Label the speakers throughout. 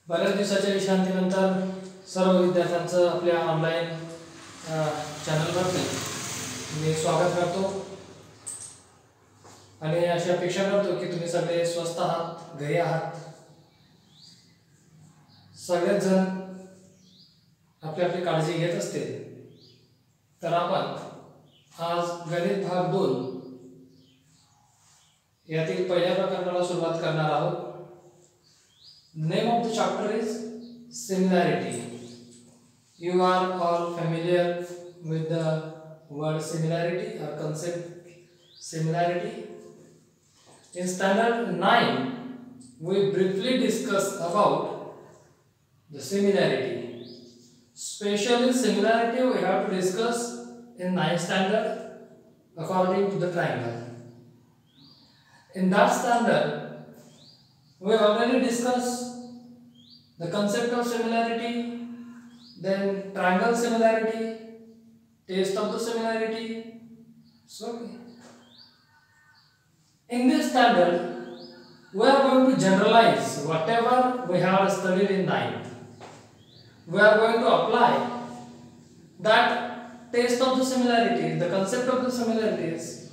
Speaker 1: बऱ्याच दिवसाच्या विश्रांतीनंतर सर्व विद्यार्थ्यांचं आपल्या ऑनलाईन चॅनलवरती मी स्वागत करतो आणि अशी अपेक्षा करतो की तुम्ही सगळे स्वस्थ आहात, घरी आहात. सगळेच जण आपली आपली काळजी घेत असतील. तर आपण आज गणित भाग 2 यातील पहिल्या प्रकरणाला सुरुवात करणार आहोत. Name of the chapter is similarity. You are all familiar with the word similarity or concept similarity. In standard 9, we briefly discussed about the similarity. Especially similarity we have to discuss in 9th standard according to the triangle. In that standard, we already discussed the concept of similarity, then triangle similarity, test of the similarity. So, in this standard, we are going to generalize whatever we have studied in 9th. We are going to apply that test of the similarity, the concept of the similarities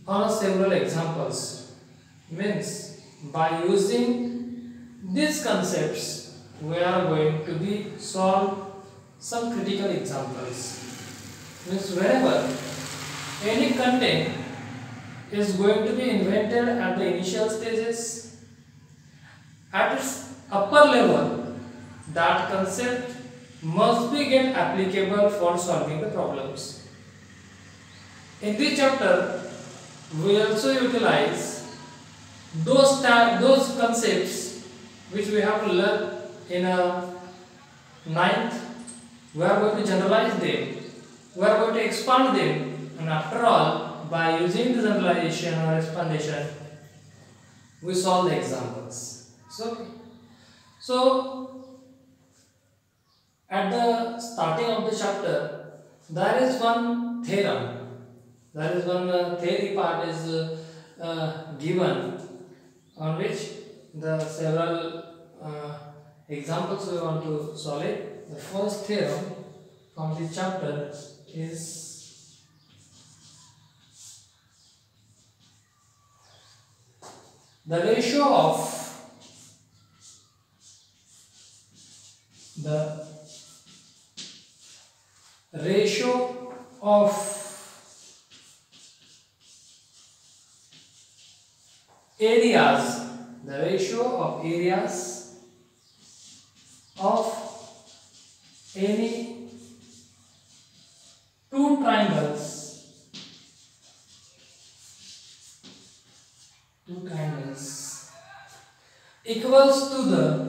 Speaker 1: on several examples. Means by using these concepts we are going to be solve some critical examples. Means wherever any content is going to be invented at the initial stages, at its upper level that concept must be get applicable for solving the problems. In this chapter we also utilize those concepts which we have to learn in a 9th. We are going to generalize them, we are going to expand them, and after all, by using the generalization or explanation, we solve the examples. So at the starting of the chapter, there is one theorem, there is one theory part is given, on which the several examples we want to solve it. The first theorem from this chapter is the ratio of areas, the ratio of areas of any two triangles equals to the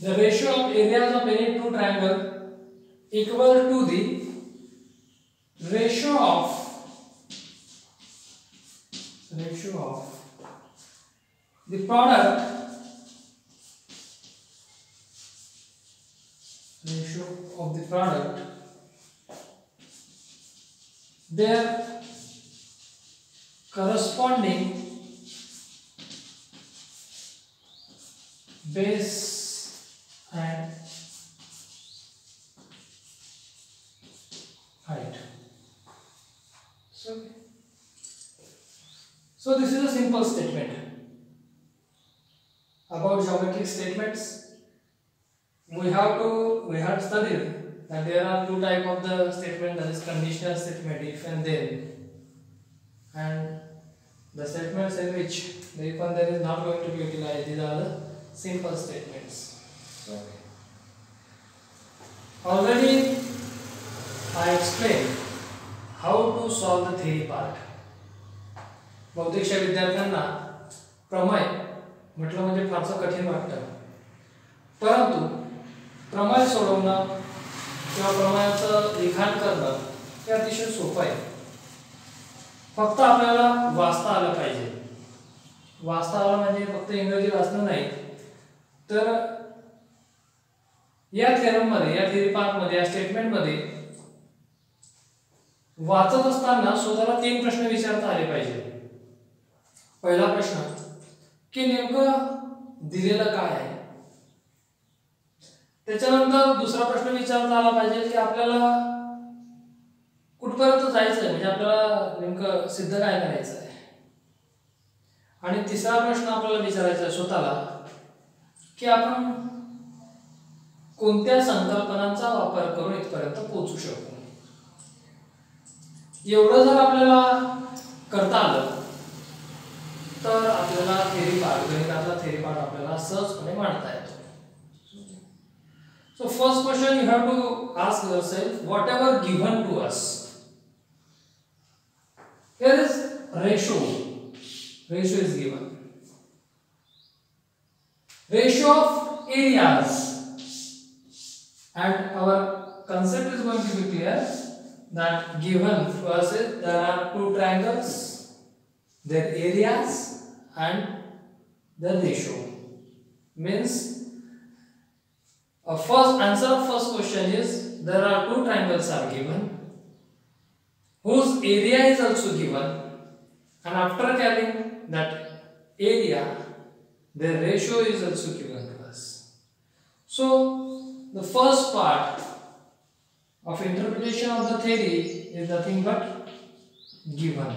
Speaker 1: the ratio of areas of any two triangle equal to the ratio of the product their corresponding base and height. So this is a simple statement about geometric statements. We have studied that there are two types of the statement, that is conditional statement, if and then, and the statements in which the if and then is not going to be utilized. These are the simple statements. Already I explained how to solve the theory part. बहुतेकशा विद्यार्थ्यांना प्रमेय म्हटलं म्हणजे फारसं कठीण वाटतं, परंतु प्रमेय सोडवणं किंवा प्रमेयाचं लिखाण करणं हे अतिशय सोपं आहे. फक्त आपल्याला वाचता आलं पाहिजे. वाचता आलं म्हणजे फक्त इंग्रजी वाचणं नाही, तर या थेरम मध्ये, या थेरी पार्ट मध्ये, या स्टेटमेंट मध्ये वाचत असताना स्वतःला 3 प्रश्न विचारता आले पाहिजे. पहिला प्रश्न की नेमकं दिलेलं काय आहे. त्याच्यानंतर दुसरा प्रश्न विचारता आला पाहिजे की आपल्याला कुठपर्यंत जायचं आहे, म्हणजे आपल्याला नेमकं सिद्ध काय करायचं आहे. आणि तिसरा प्रश्न आपल्याला विचारायचा आहे स्वतःला की आपण कोणत्या संकल्पनांचा वापर करून इथपर्यंत पोहोचू शकतो. एवढं जर आपल्याला करता आलं तर आपल्याला थेरी पार्ट, गणितातला थेरी पार्ट आपल्याला सहजपणे मांडता येतो. So first question you have to ask yourself, whatever given to us, here is ratio is given, ratio of areas, and our concept is going to be clear that given to us is there are 2 triangles, their areas and the ratio. Means first answer of first question is there are 2 triangles are given whose area is also given, and after carrying that area their ratio is also given to us. So the first part of interpretation of the theory is nothing but given.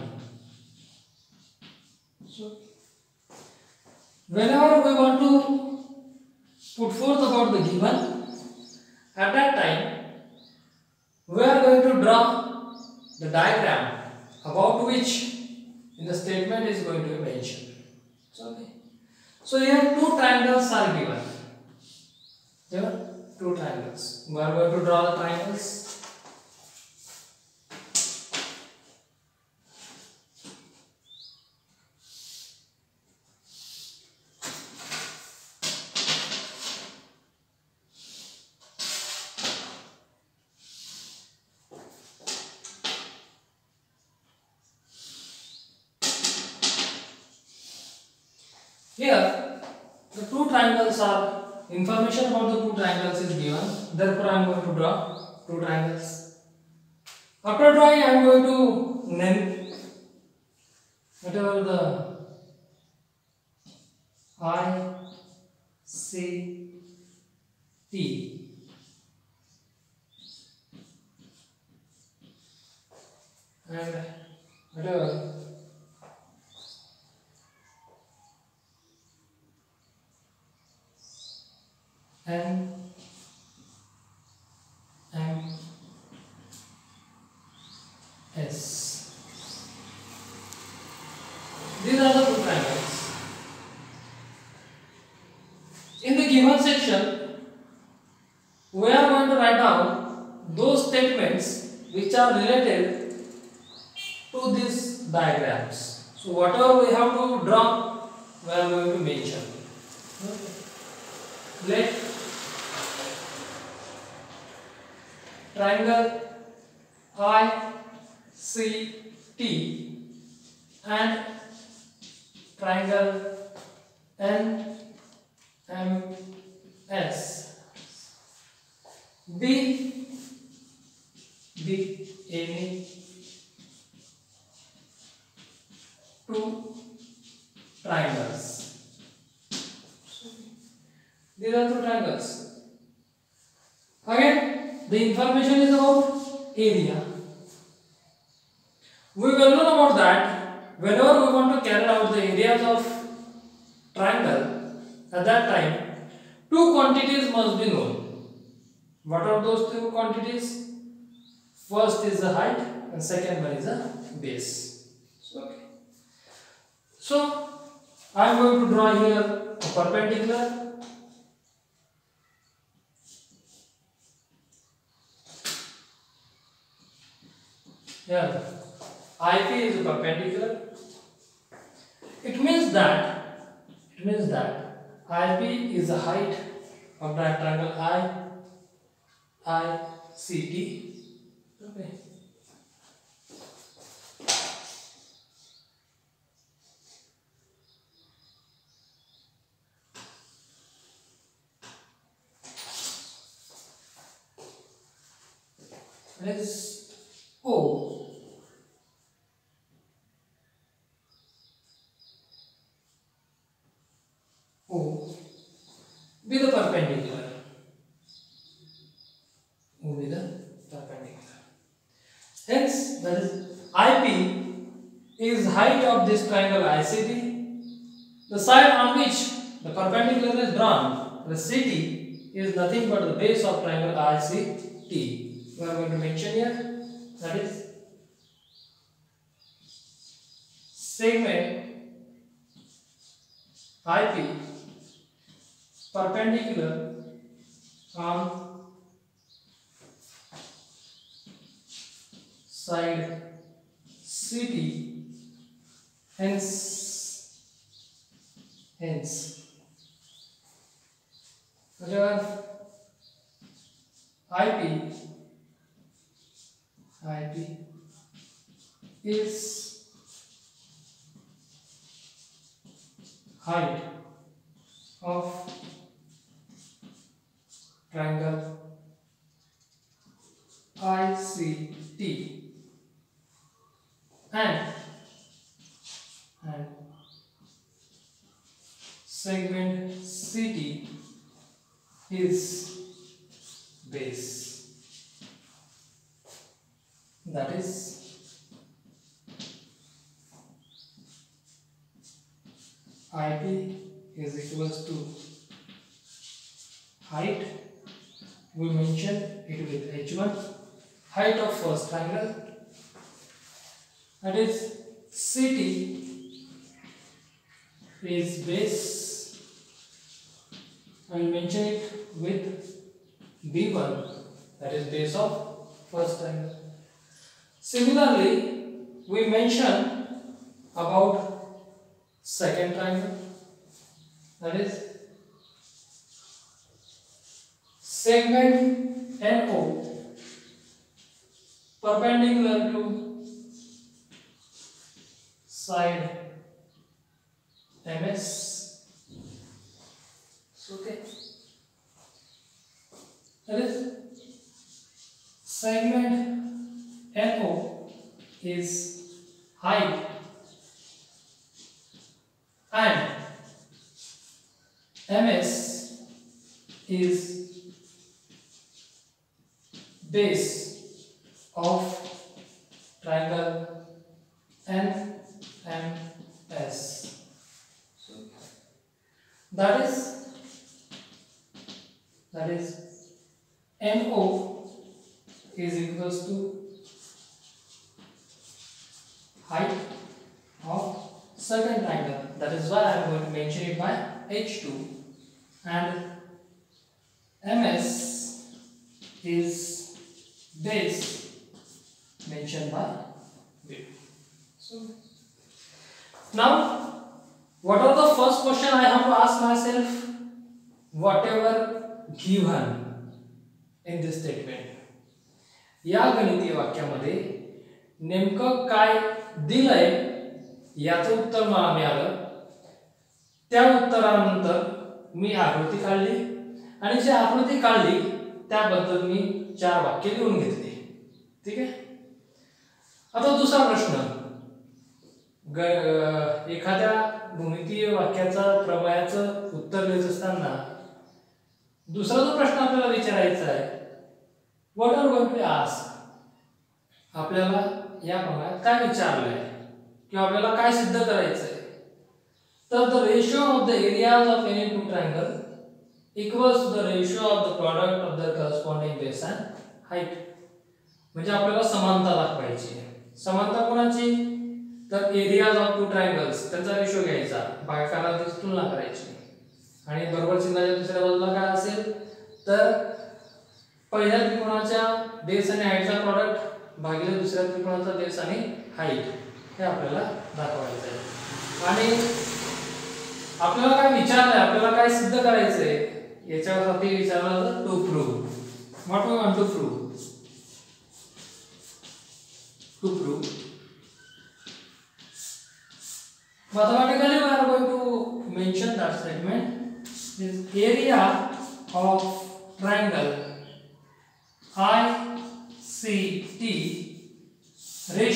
Speaker 1: So whenever we want to put forth about the given, at that time we are going to draw the diagram about which in the statement is going to be mentioned. So here 2 triangles are given. There are 2 triangles. We are going to draw the triangles. Here the 2 triangles are, information about the 2 triangles is given, therefore I am going to draw 2 triangles. After drawing I am going to name whatever the I, C, T, and whatever N, M, S. These are the 2 triangles. In the given section, we are going to write down those statements which are related to these diagrams. So whatever we have to draw, we are going to mention. Let triangle I, C, T and triangle N, M, S be any 2 triangles. These are 2 triangles. Again, the information is about area. We will learn about that whenever we want to carry out the areas of triangle. At that time, 2 quantities must be known. What are those 2 quantities? First is the height and second one is the base. Okay. So I am going to draw here a perpendicular. Here IP is a perpendicular. It means that IP is the height of that triangle ICT. Okay. That is O. O with the perpendicular. O with the perpendicular. Hence, that is IP is height of this triangle ICT. The side on which the perpendicular is drawn, the CT, is nothing but the base of triangle ICT. We are going to mention here, that is segment IP perpendicular on side CT, hence whatever IP is height of triangle ICT and segment CT is base. That is IP is equals to height. We mention it with H1, height of first triangle. That is CT is base. I will mention it with B1, that is base of first triangle. Similarly, we mention about second triangle, that is segment NO perpendicular to side MS. Okay, that is segment NO is height and MS is base of triangle NMS. So that is NO is equals to height of second triangle. That is why I am going to mention it by H2, and MS is base mentioned by B. So now, what are the first question I have to ask myself? Whatever given in this statement, या गणितीय वाक्यामध्ये नेमकं काय दिलंय याचं उत्तर मला मिळालं. त्या उत्तरानंतर मी आकृती काढली आणि जी आकृती काढली त्याबद्दल मी 4 वाक्य लिहून घेतली. ठीक आहे. आता दुसरा प्रश्न, एखाद्या भूमितीय वाक्याचा प्रमेयाचं उत्तर देत असताना दुसरा जो प्रश्न आपल्याला विचारायचा आहे, what are going to ask, आपल्याला या प्रमाणात काय विचारलंय किंवा आपल्याला काय सिद्ध करायचंय. तर the ratio of the areas of any two triangle equals to the ratio of the product of the corresponding base and height. म्हणजे आपल्याला समानता दाखवायची. समानता कोणाची? तर एरियाज ऑफ टू ट्रायंगल्स त्यांचा रेशिओ घ्यायचा, भागाकाराची तुलना करायची आणि बरोबर चिन्हाच्या दुसऱ्या बाजूला काय असेल तर पहिल्या त्रिकोणाच्या बेस आणि हाईटचा प्रॉडक्ट भागिले दुसऱ्या त्रिकोणाचा बेस आणि हाईट हे आपल्याला दाखवायचं आहे. आणि आपल्याला काय विचारलंय, आपल्याला काय सिद्ध करायचंय याच्यासाठी विचारलं to prove. What we want to prove? To prove mathematically we are going to mention that statement is area of triangle ICT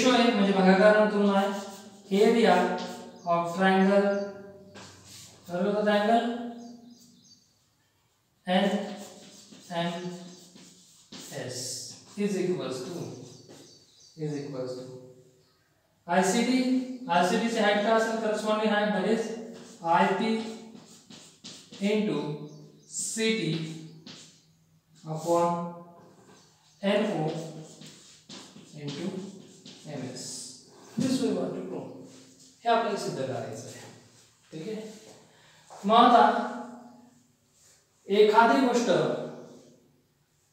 Speaker 1: ratio आहे म्हणजे भागाकारांना तुलना आहे. Area of triangle NMS is equals to ICD ची height काय असेल corresponding height that is IP into CT upon NO into MS. This we want to prove. हे आपल्याला सिद्ध करायचं आहे. ठीक आहे. मग आता एखादी गोष्ट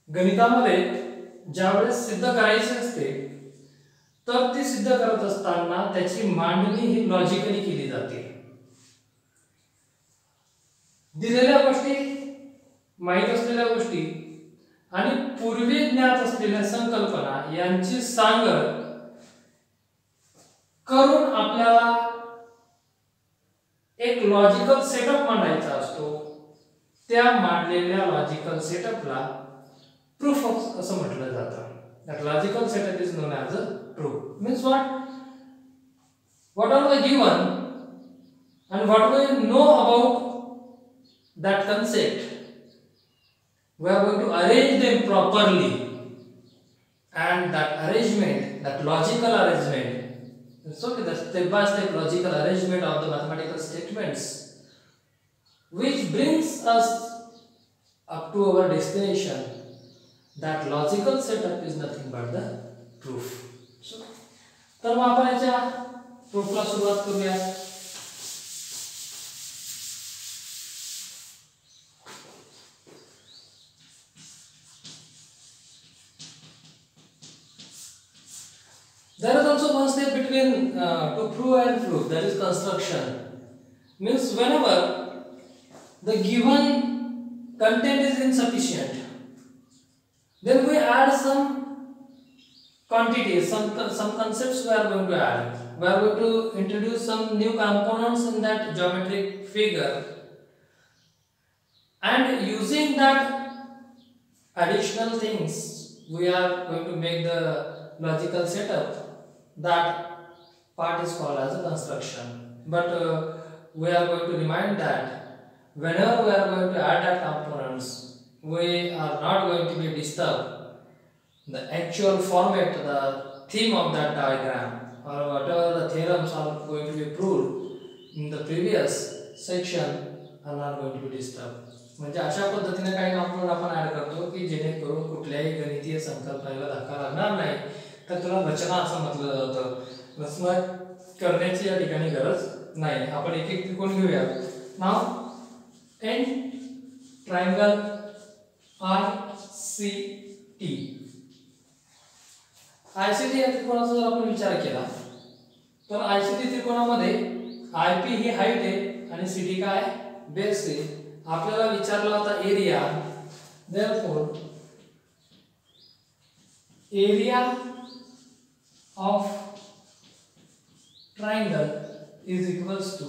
Speaker 1: गणितामध्ये ज्यावेळेस सिद्ध करायची असते तर ती सिद्ध करत असताना त्याची मांडणी ही लॉजिकली केली जाते. दिलेल्या गोष्टी, माहित असलेल्या गोष्टी आणि पूर्वी ज्ञात असलेल्या संकल्पना यांची सांगड करून आपल्याला एक लॉजिकल सेटअप मांडायचा असतो. त्या मांडलेल्या लॉजिकल सेटअपला प्रूफ असं म्हटलं जातं. That logical setup is known as a proof. Means what are the given and what we know about that concept, we are going to arrange them properly, and that arrangement, that logical arrangement, so the step by step logical arrangement of the mathematical statements which brings us up to our destination, that logical setup is nothing but the proof. So तर मग आपण याच्या प्रूफला सुरुवात करूया. There is also one step between to prove and proof, that is construction. Means whenever the given content is insufficient, then we add some quantities, some concepts we are going to add. We are going to introduce some new components in that geometric figure, and using that additional things we are going to make the logical setup. That part is called as a construction. But we are going to remind that whenever we are going to add that components, we are not going to be disturbed. The actual format, the theme of that diagram, or whatever the theorems are going to be proved in the previous section are not going to be disturbed. म्हणजे अशा पद्धतीने काही component आपण add करतो की जेणेकरून कुठल्याही गणितीय संकल्पनेला धक्का लागणार नाही. तर त्याला रचना असं म्हटलं जातं. रचना करण्याची या ठिकाणी गरज नाही. आपण एक एक त्रिकोण घेऊया. Now N triangle ICT. ICT या त्रिकोणाचा जर आपण विचार केला तर ICT त्रिकोणामध्ये IP ही हाईट आहे आणि CT काय बेस आहे. आपल्याला विचारला होता area. Therefore area of triangle is equals to,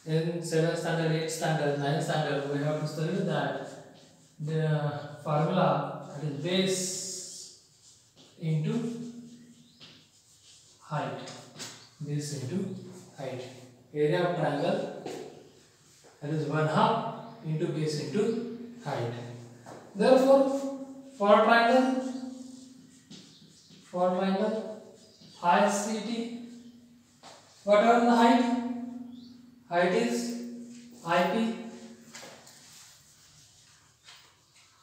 Speaker 1: in 7th standard, 8th standard, 9th standard we have to study that the formula, that is base into height. Base into height. Area of triangle, that is 1/2 into base into height. Therefore for triangle ICT, whatever the height is IP,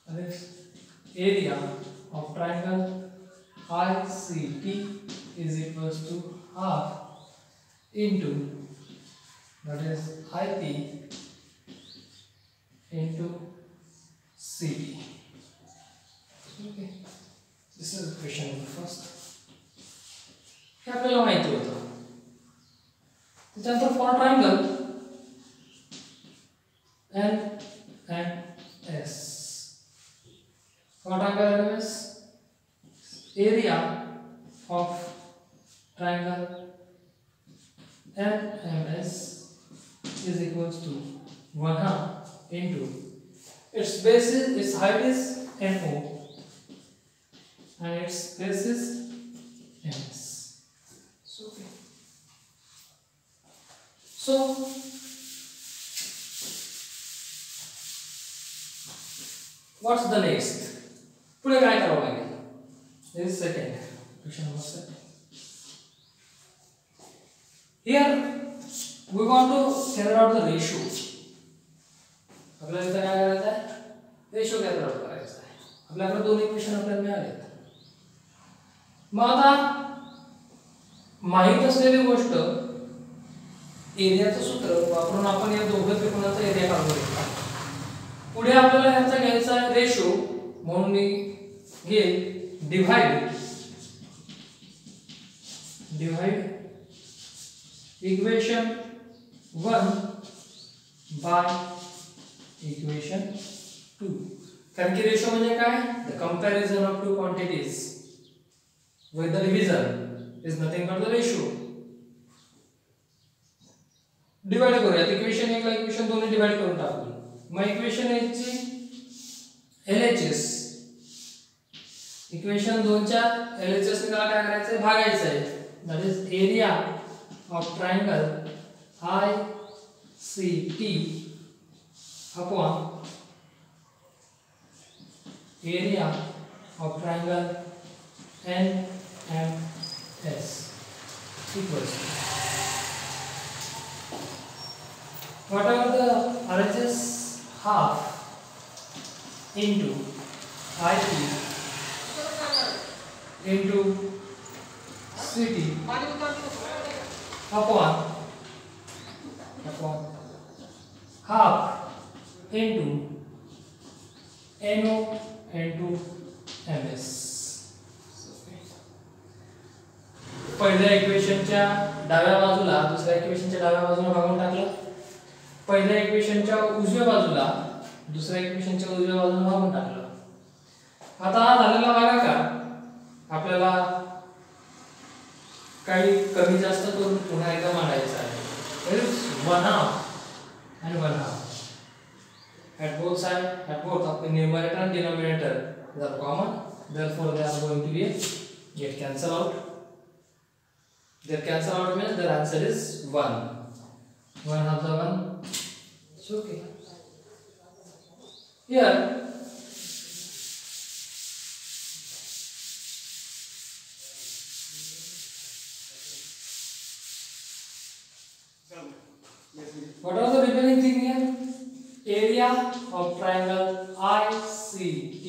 Speaker 1: that is area of triangle ICT is equals to 1/2 into, that is IP into CT. Okay, this is question number first. हे आपल्याला माहिती होतं. त्याच्यानंतर for triangle NMS, for triangle NMS, area of triangle NMS is equals to 1/2 into its base is, its height is NO and its base is MS. Okay. So what's the next? पुढे काय करावं लागेल? This is second question number 7. Here we want to figure out the ratio. आपल्याला इथे काय करायचं आहे? Ratio factor out करायचा आहे. आपल्याकडे दोन इक्वेशन आपल्याला मिळालेत. मग आता माहित असलेली गोष्ट एरियाचं सूत्र वापरून आपण या दोघं त्रिकोणाचा एरिया काढू शकतो. पुढे आपल्याला याचा घ्यायचा आहे रेशो, म्हणून मी घेईल डिवाइड इक्वेशन 1 बाय इक्वेशन 2. कारण की रेशो म्हणजे काय? The comparison of two quantities with the division is nothing but the ratio. Divide करूया. इक्वेशन 1 ला इक्वेशन 2 ने डिवाइड करून टाकू. मग इक्वेशन 1 ची LHS, इक्वेशन 2 च्या LHS ने त्याला काय करायचं आहे? भागायचं आहे. That is area of triangle ICT upon area of triangle NMS equals to whatever the RHS half into IP into CT upon half into NO into MS. पहिल्या इक्वेशनच्या डाव्या बाजूला दुसऱ्या इक्वेशनच्या डाव्या बाजूला भागून टाकलं. पहिल्या इक्वेशनच्या उजव्या बाजूला दुसऱ्या इक्वेशनच्या उजव्या बाजूला भागून टाकलं. आता हा झालेला भागाकार आपल्याला काही कमी जास्त करून पुन्हा एकदा मांडायचा आहे. 1/2 and 1/2 at both sides, at both of the numerator and denominator they are common, therefore they are going to be get cancel out. Their cancel out means their answer is 1. 1/2 the 1. It's okay. Here what are the remaining thing here? Area of triangle ICT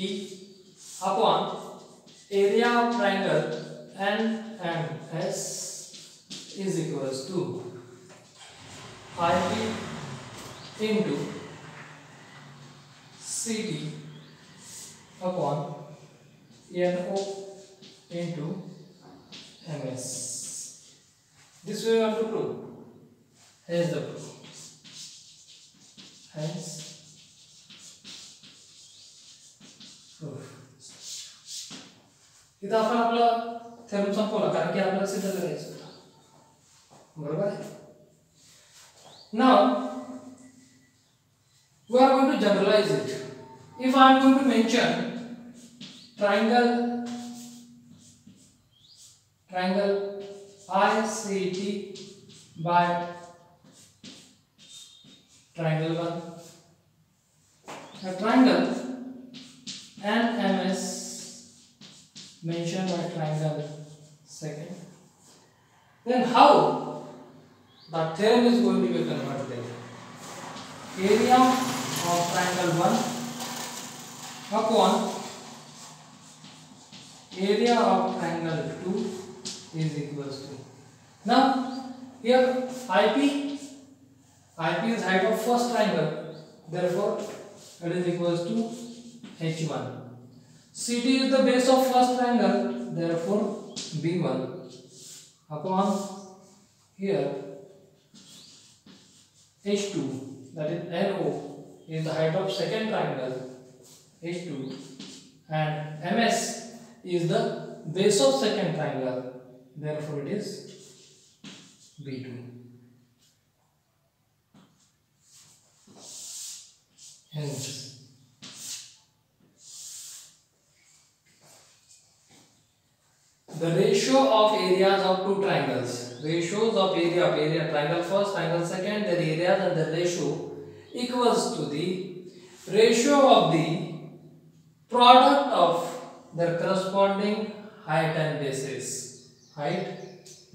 Speaker 1: upon area of triangle NMS is equals to IP into CT upon NO into MS. This we want to prove. Here is the proof. Hence proof. इथं आपण आपला theorem संपवला कारण की आपल्याला सिद्ध करायचं होतं. बरोबर आहे. Now we are going to generalize it. If I am going to mention triangle ICT by triangle 1, a triangle NMS mentioned by triangle 2, then how the theorem is going to be converted? Area of triangle 1 upon area of triangle 2 is equals to. Now here IP is height of first triangle, therefore it is equals to H1. CT is the base of first triangle, therefore B1 upon here H2, that is NO is the height of second triangle H2, and MS is the base of second triangle, therefore it is B2. Hence the ratio of areas of two triangles ratios of area triangle first, triangle second, their areas and their ratio equals to the ratio of the product of their corresponding height and bases. Height,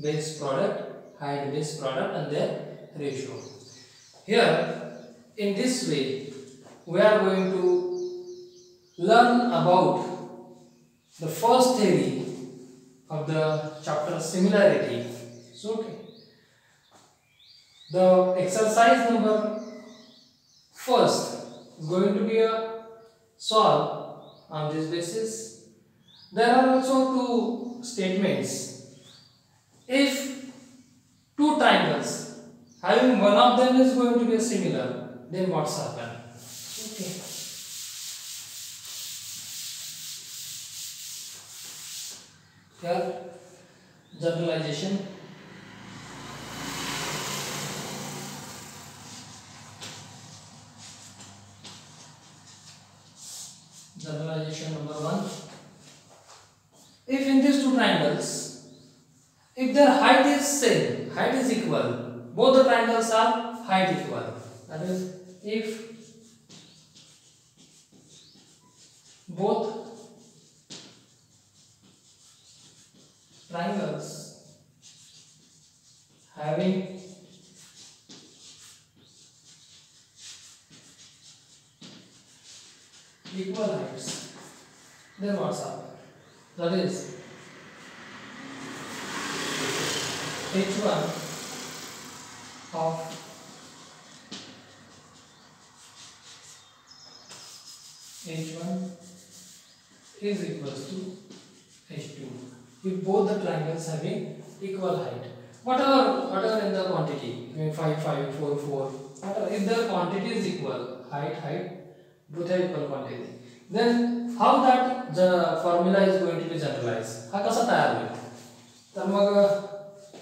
Speaker 1: base product, height, base product and their ratio. Here, in this way, we are going to learn about the first theory of the chapter similarity. So, okay. The exercise number first is going to be a solve on this basis. There are also two statements. If two triangles having one of them is going to be similar, then what's happen? Okay. Here, generalization. Generalization number one. If in these two triangles, if their height is same, height is equal, both the triangles are height equal. That is, if both triangles having equal heights, then what's up? That is h1 of h1 is equals to h2 if both the triangles having equal height. Whatever in the quantity, 5, 5, 4, 4, whatever, if the quantity is equal, height, both have equal quantity, then how that the formula is going to be generalized? हा कसा तयार होईल? तर मग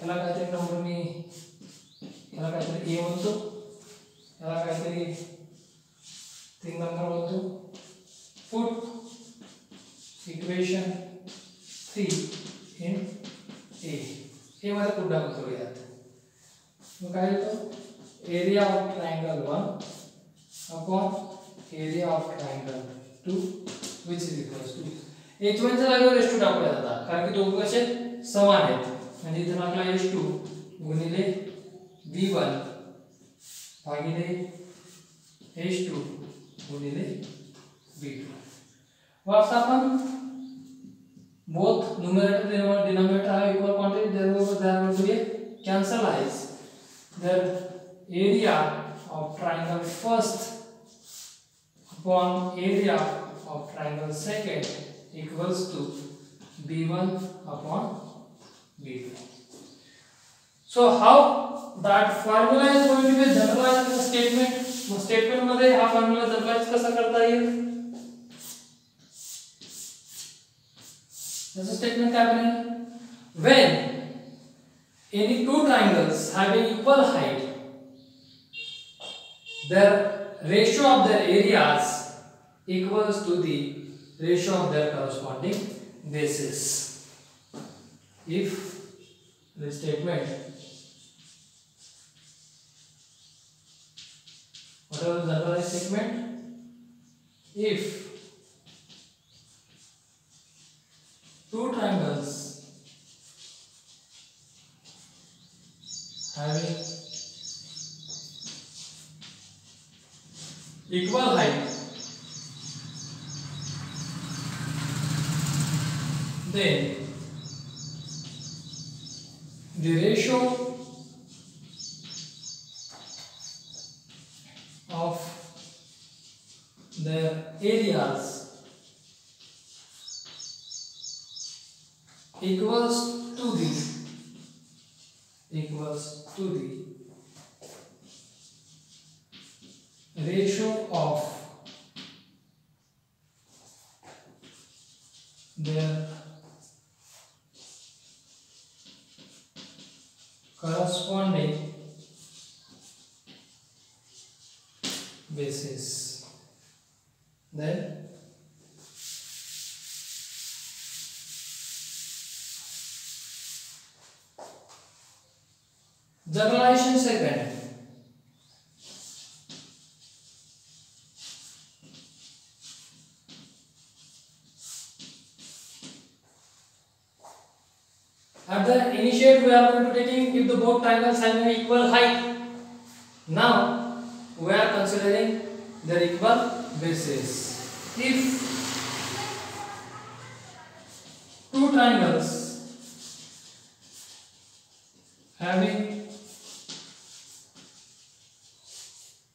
Speaker 1: याला काहीतरी number मी याला काहीतरी a म्हणतो, याला काहीतरी 3 नंबर म्हणतो. Put equation 3 in a. हे मध्ये पुट डाउन करूयात. मग काय येतो? Area of triangle 1 upon area of triangle 2 which is equals to h1 च्या जागेवर h2 टाकूया आता, कारण की दोघे कसे समान आहेत. म्हणजे इथे आपला h2 गुणिले v1 भागिले h2 गुणिले v2. वॉट्स आपण both numerator and denominator have equal quantity, therefore they are going to be cancelled. Their area of triangle first upon area of triangle second equals to b1 upon b2. So how that formula is going to be generalized in the statement? Mug statement मध्ये हा formula generalise कसा करता येईल? त्याचं statement काय बनेल? When any two triangles having equal height, their ratio of their areas equals to the ratio of their corresponding bases. If the statement, whatever the generalized statement, if two triangles having equal height, then the ratio of their areas equals to the ratio of their corresponding bases. Then Generalization second. At the initiate we are going to taking if the both triangles have an equal height. Now we are considering their equal bases. If two triangles having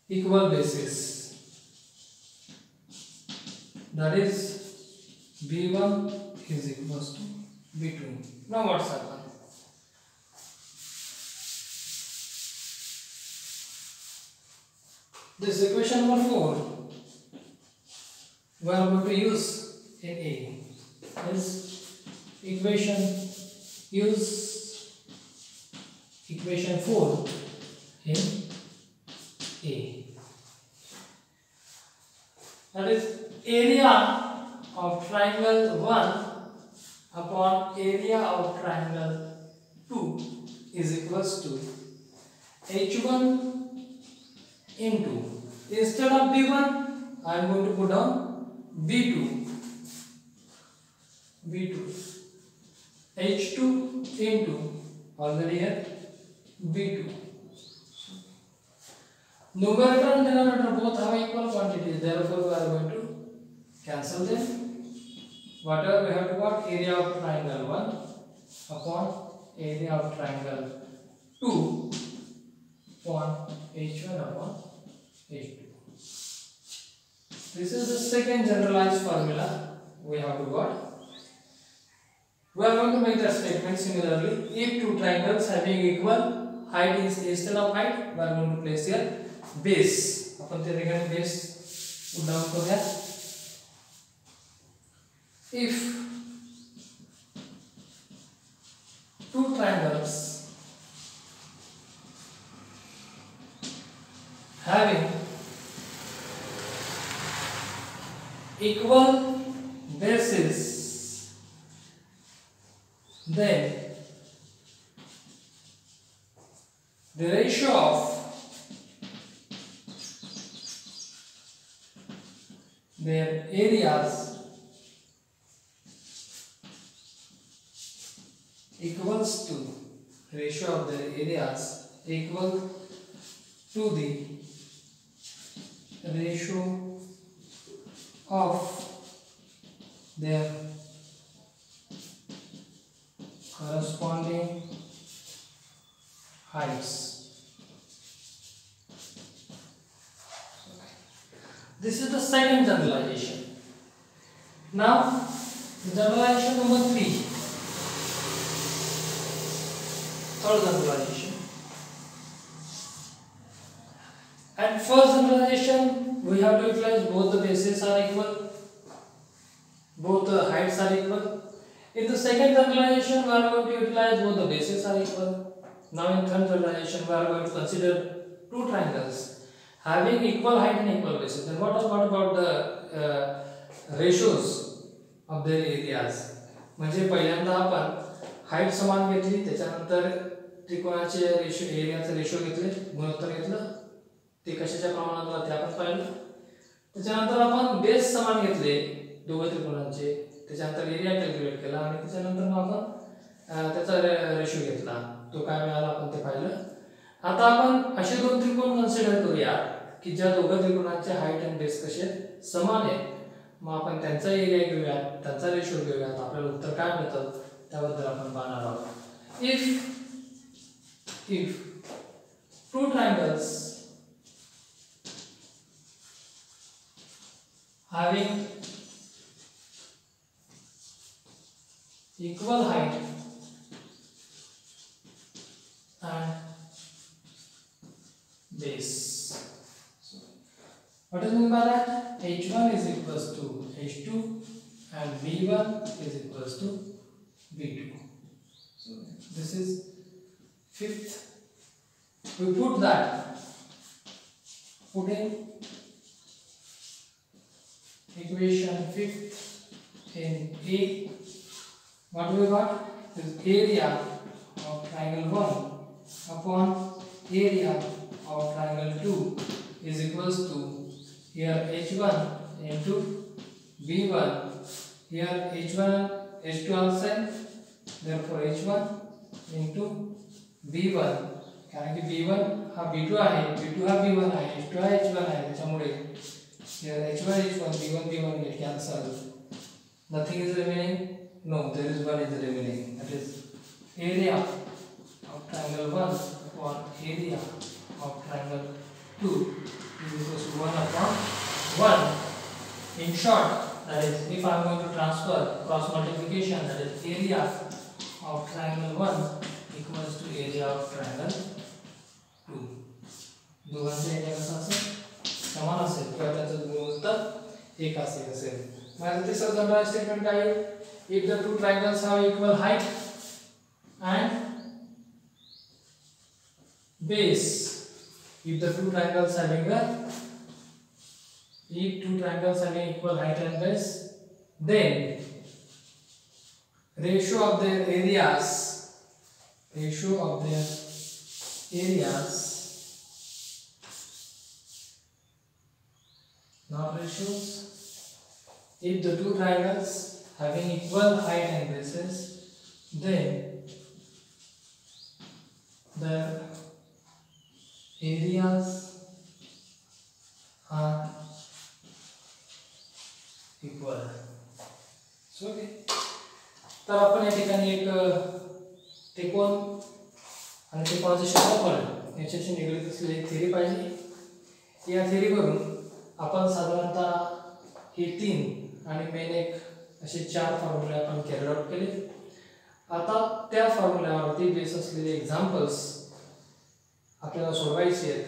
Speaker 1: equal bases, that is B1 is equals to B2. Now what's happened? This equation number 4 we are going to use in A. This use equation 4 in A. That is area of triangle 1 upon area of triangle 2 is equals to H1 into, instead of B1 I am going to put down B2, H2 into, already here B2. Numerator and denominator both have equal quantities, therefore we are going to cancel them. Whatever we have to got, area of triangle 1 upon area of triangle 2 upon H1 upon H2. This is the second generalized formula we have to got. We are going to make the statement similarly. If two triangles having equal height is instead of height, we are going to place here base. अपन ते देखा base put down करूँगा. If two triangles having equal bases, then the ratio of their areas equals to, ratio of their areas equal to the ratio of their corresponding heights. This is the second generalization. Now, generalization number 3. Third generalization. At first generalization, we have to utilize both the bases are equal, both the heights are equal. In the second generalization, we are going to utilize both the bases are equal. Now, in third generalization, we are going to consider two triangles having equal height and equal bases. Then what about the ratios of their areas? म्हणजे पहिल्यांदा आपण height समान घेतली, त्याच्यानंतर त्रिकोणाचे ratio एरियाचे ratio घेतले, गुणोत्तर घेतलं, ते कशाच्या प्रमाणात ते आपण पाहिलं. त्याच्यानंतर आपण बेस समान घेतले दोघे त्रिकोणांचे, त्याच्यानंतर एरिया कॅल्क्युलेट केला आणि त्याच्यानंतर मग आपण त्याचा रेशो घेतला, तो काय मिळाला आपण ते पाहिलं. आता आपण असे दोन त्रिकोण कन्सिडर करूया की ज्या दोघे त्रिकोणांचे हाइट आणि बेस कसे समान आहेत. मग आपण त्यांचा एरिया घेऊया, त्यांचा रेशो घेऊया, आपल्याला उत्तर काय मिळतं त्याबद्दल आपण पाहणार आहोत. if two triangles having equal height and base, so what is meant by that? H1 is equals to H2 and B1 is equals to B2. So this is fifth. We put that, put in equation fifth in A. What we got is area of triangle 1 upon area of triangle 2 is equals to here h1 into b1. Here h1 h2 outside, therefore h1 into b1. कारण की b1 हा b2 आहे, b2 हा b1 आहे, h2 हा h1 आहे, त्याच्यामुळे here h1 h1 b1 b1 get cancel. Nothing is remaining. No, there is one is remaining. That is area of triangle 1 upon area of triangle 2 is equals to 1 upon 1. In short, that is, if I am going to transfer cross multiplication, that is area of triangle 1 equals to area of triangle 2. दोघांचा area कसा असेल? समान असेल किंवा त्याचं गुणोत्तर एक असेल. माझं तिसरं जनरल स्टेटमेंट काय आहे? If the two triangles have equal height and base, if two triangles having equal height and base, then ratio of their areas not ratios. If the two triangles having equal height and bases, then the areas are equal. So okay. तर आपण या ठिकाणी एक त्रिकोण आणि त्रिकोणाचे क्षेत्रफळ याच्याशी निगडीत असलेली एक थेरी पाहिली. या थेरीवरून आपण साधारणतः ही 3 आणि मेन एक असे 4 फॉर्म्युले आपण कॅरी आउट केले. आता त्या फॉर्म्युल्यावरती बेस असलेले एक्झाम्पल्स आपल्याला सोडवायचे आहेत.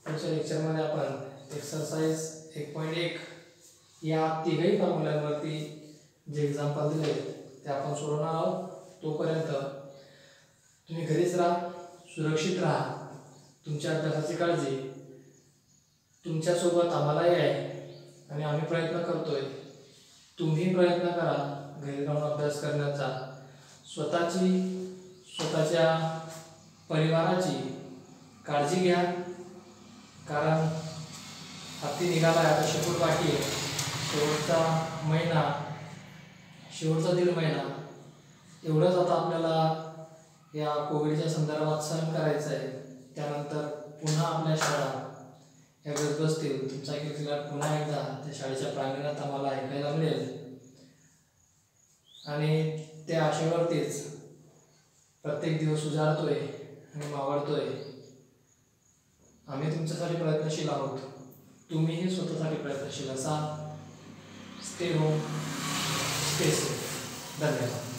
Speaker 1: पुढच्या लेक्चरमध्ये आपण एक्सरसाइज 1.1 या तिघही फॉर्म्युल्यांवरती जे एक्झाम्पल दिले ते आपण सोडवणार आहोत. तोपर्यंत तुम्ही घरीच राहा, सुरक्षित राहा, तुमच्या अभ्यासाची काळजी तुमच्यासोबत आम्हालाही आहे आणि आम्ही प्रयत्न करतोय. तुम्ही प्रयत्न करा घरी राहून अभ्यास करण्याचा. स्वतःच्या परिवाराची काळजी घ्या, कारण हत्ती निघाला आता शेपूट बाकी आहे. शेवटचा 1.5 महिना एवढंच आता आपल्याला या कोविडच्या संदर्भात सहन करायचं आहे. त्यानंतर पुन्हा आपल्या शाळा या बसतील. तुमचा किलकिलाट पुन्हा एकदा त्या शाळेच्या प्रांगणात आम्हाला ऐकायला मिळेल आणि त्या आशेवरतीच प्रत्येक दिवस उजाडतोय आणि मावळतोय. आम्ही तुमच्यासाठी प्रयत्नशील आहोत, तुम्हीही स्वतःसाठी प्रयत्नशील असा. Stay home, stay safe. धन्यवाद.